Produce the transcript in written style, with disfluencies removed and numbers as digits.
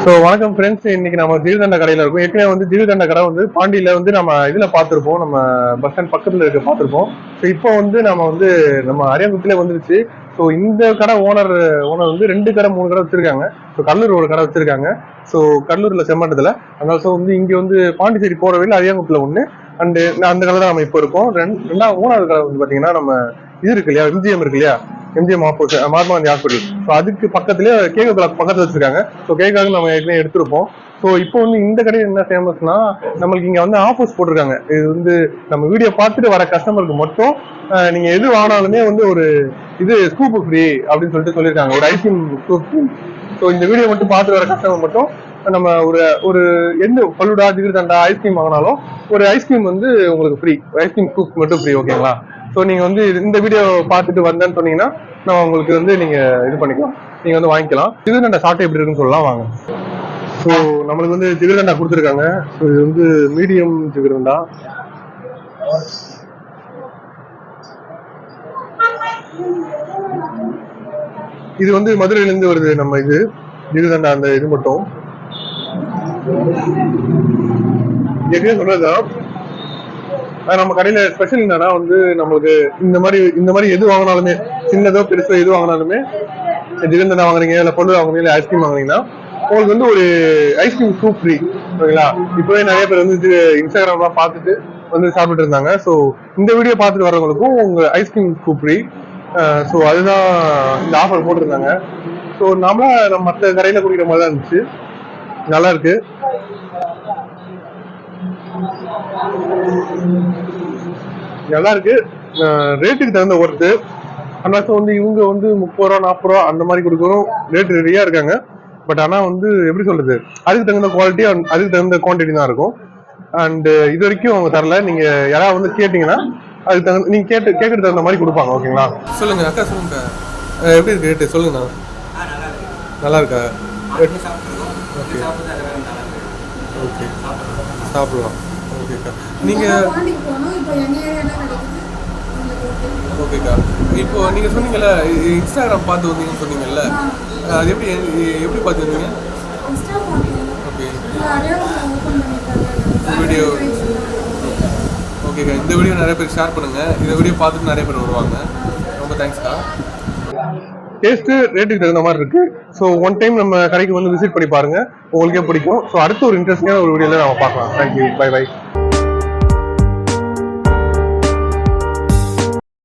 So வணக்கம் friends, இன்னைக்கு நம்ம ஜீவிதண்டா கடையில் இருக்கோம். ஏற்கனவே வந்து ஜீவிதண்டா கடை வந்து பாண்டியில வந்து நம்ம இதில் பார்த்துருப்போம், நம்ம பஸ் ஸ்டாண்ட் பக்கத்தில் இருக்க பார்த்துருப்போம். ஸோ இப்போ வந்து நம்ம அரியாங்குத்திலே வந்துருச்சு. ஸோ இந்த கடை ஓனர் வந்து 2 கடை 3 கடை வச்சிருக்காங்க. ஸோ கடலூர் ஒரு கடை வச்சிருக்காங்க. ஸோ கடலூர்ல செம்மண்டத்தில். அதனால ஸோ வந்து இங்கே வந்து பாண்டிச்சேரி போகிற வழியில் அரியாங்குத்தில் ஒன்று அண்டு அந்த கடை தான் நம்ம இப்போ இருக்கோம். ரெண்டாவது மூணாவது கடை வந்து பார்த்தீங்கன்னா நம்ம இது இருக்கு இல்லையா, எம்ஜிஎம் இருக்கு இல்லையா, MGM opposite Mahatma Gandhi hospital. So அதுக்கு பக்கத்துலேயே கேக் பிளாக் பக்கத்தில் வச்சிருக்காங்க. ஸோ கேக்காக நம்ம ஏற்கனவே எடுத்திருப்போம். ஸோ இப்போ வந்து இந்த கடையில் என்ன ஃபேமஸ்னா, நம்மளுக்கு இங்கே வந்து ஆஃபர்ஸ் போட்டிருக்காங்க. இது வந்து நம்ம வீடியோ பார்த்துட்டு வர கஸ்டமருக்கு மட்டும் நீங்க எது வாங்கினாலுமே வந்து ஒரு இது ஸ்கூப் ஃப்ரீ அப்படின்னு சொல்லியிருக்காங்க, ஒரு ஐஸ்கிரீம் ஸ்கூப் ஃப்ரீ. ஸோ இந்த வீடியோ மட்டும் பார்த்துட்டு வர கஸ்டமர் மட்டும் நம்ம ஒரு எந்த பல்லுடா ஜிகிர்தண்டா ஐஸ்கிரீம் வாங்கினாலும் ஒரு ஐஸ்கிரீம் வந்து உங்களுக்கு ஃப்ரீ, ஐஸ்கிரீம் ஸ்கூப் மட்டும் ஃப்ரீ. ஓகேங்களா? ஸோ நீங்க வந்து இந்த வீடியோ பார்த்துட்டு வந்தேன்னு சொன்னீங்கன்னா நான் உங்களுக்கு வந்து நீங்க இது பண்ணிக்கலாம், நீங்க வந்து வாங்கிக்கலாம். ஜிகிர்தண்டா சாப்பிட்டு எப்படி இருக்குன்னு சொல்லலாம் வாங்க. ஸோ நம்மளுக்கு வந்து ஜிகிர்தண்டா கொடுத்துருக்காங்க. ஸோ இது வந்து மீடியம் ஜிகிர்தண்டா. இது வந்து மதுரையிலேருந்து வருது. நம்ம இது ஜிகிர்தண்டா அந்த இது மட்டும் சொல்றதுதான். நம்ம கடையில ஸ்பெஷல் என்னன்னா வந்து நம்மளுக்கு இந்த மாதிரி எது வாங்கினாலுமே, சின்னதோ பெருசோ எது வாங்கினாலுமே, ஜிகிர்தண்டா வாங்குறீங்க இல்ல பொருள் வாங்குறீங்க இல்ல ஐஸ்கிரீம் வாங்குறீங்கன்னா உங்களுக்கு வந்து ஒரு ஐஸ்கிரீம் சூப் ஃப்ரீ. ஓகேங்களா? இப்பவே நிறைய பேர் வந்து இன்ஸ்டாகிராம்லாம் பார்த்துட்டு வந்து சாப்பிட்டு இருந்தாங்க. ஸோ இந்த வீடியோ பார்த்துட்டு வரவங்களுக்கும் உங்க ஐஸ்கிரீம் சூப் ஃப்ரீ. ஸோ அதுதான் இந்த ஆஃபர் போட்டிருந்தாங்க. ஸோ நம்ம மற்ற கடையில குடிக்கிற மாதிரி தான் இருந்துச்சு. நல்லா இருக்கு, நல்லா இருக்கு. ரேட்டுக்கு தகுந்த ஒர்த்து. ஆனால் வந்து இவங்க வந்து 30 ரூபா 40 ரூபா அந்த மாதிரி கொடுக்கணும் ரேட் ரெடியா இருக்காங்க. பட் ஆனா வந்து எப்படி சொல்றது, அதுக்கு தகுந்த குவாலிட்டி அதுக்கு தகுந்த குவான்டிட்டி தான் இருக்கும். அண்ட் இது வரைக்கும் அவங்க தரல. நீங்க யாராவது வந்து கேட்டீங்கன்னா அதுக்கு தகுந்த நீங்க கேட்கறது தகுந்த மாதிரி கொடுப்பாங்க. ஓகேங்களா? சொல்லுங்க அக்கா, சொல்லுங்க எப்படி இருக்கு ரேட்டு சொல்லுங்க. நல்லா இருக்கா? ஓகே ஓகே, சாப்பிடலாம். ஓகேக்கா. நீங்கள் ஓகேக்கா, இப்போ நீங்கள் சொன்னீங்கல்ல இன்ஸ்டாகிராம் பார்த்து வந்தீங்கன்னு சொன்னீங்கல்ல, அது எப்படி பார்த்து வந்தீங்க? Okay, video. ஓகேக்கா, இந்த வீடியோ நிறைய பேர் ஷேர் பண்ணுங்கள். இந்த வீடியோ பார்த்துட்டு நிறைய பேர் வருவாங்க. ரொம்ப தேங்க்ஸ்க்கா. டேஸ்ட்டு ரேட்டுக்கு தகுந்த மாதிரி இருக்கு. ஸோ ஒன் டைம் நம்ம கடைக்கு வந்து விசிட் பண்ணி பாருங்க, உங்களுக்கே பிடிக்கும். ஸோ அடுத்த ஒரு இன்ட்ரெஸ்டிங்கான ஒரு வீடியோவில் நம்ம பார்க்கலாம். Thank you, bye by.